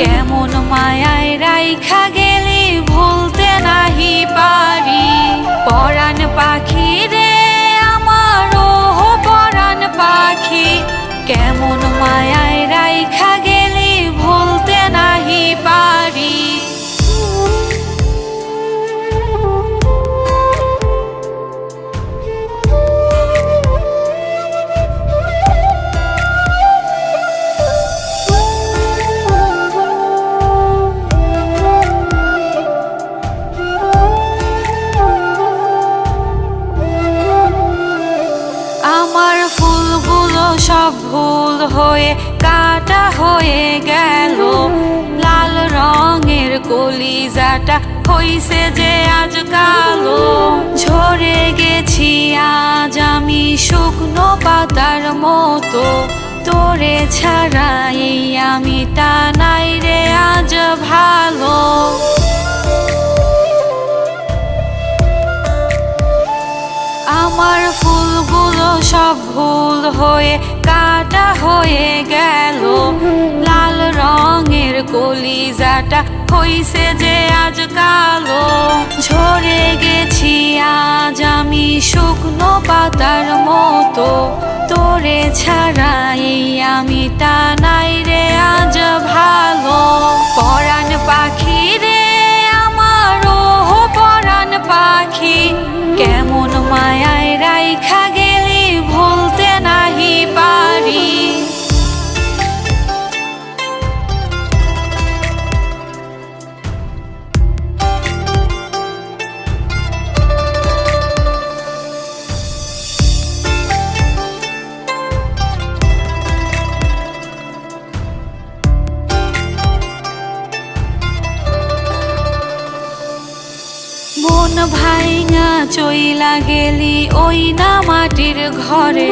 কেমন মায়ায় রাইখা গেলি ভুলতে নাহি পারি। পরাণ পাখি রে আমার ওহো পরাণ পাখি, কেমন মায়ায় রাইখা গেলি ভুলতে নাহি পারি। আমার ফুলগুলো সব ভুল হয়ে কাটা হয়ে গেল, লাল রঙের কলিজাটা হইছে যে আজ কালো। ঝরে গেছি আজ আমি শুকনো পাতার মতো, তোরে ছাড়া এই আমি তা নাই রে আজ ভালো। আমার ফুলগুলো সব ভুল হয়ে কাটা হয়ে গেল, লাল রঙের কলিজাটা হইছে যে আজ কালো। ঝরে গেছি আজ আমি শুকনো পাতার মতো, তোরে ছাড়া এই আমি তা নাই রে আজ ভালো। পরাণ পাখি রে আমার ওহো পরাণ পাখি, কেমন মায়ায় রাইখা গেলি ভুলতে নাহি পারি। মন ভাইঙা চইলা গেলি ওই না মাটির ঘরে,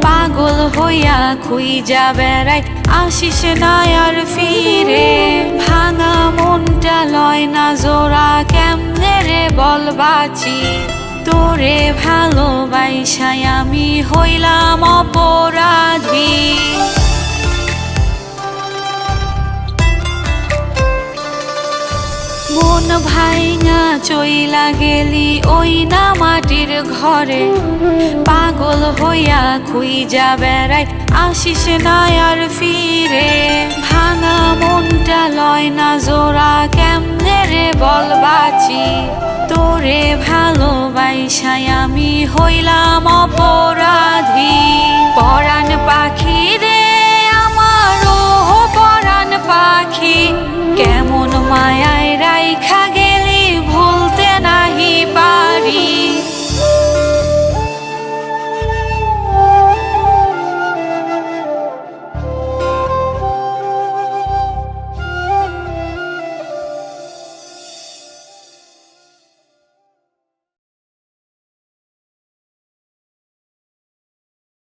পাগল হইয়া খুইজা বেড়াই আসিস না আর ফিরে। ভাঙা মনটা লয় না জোড়া কেমনে রে বল বাঁচি, তোরে ভালোবাইসাই আমি হইলাম অপরাধী। মন ভাইঙা চইলা গেলি ওই না মাটির ঘরে, পাগল হইয়া খুইজা বেড়াই আসিস না আর ফিরে। ভাঙা মনটা লয় না জোড়া কেমনে রে বল বাঁচি, তোরে ভালোবাইসাই আমি হইলাম অপরাধী। পরাণ পাখি রে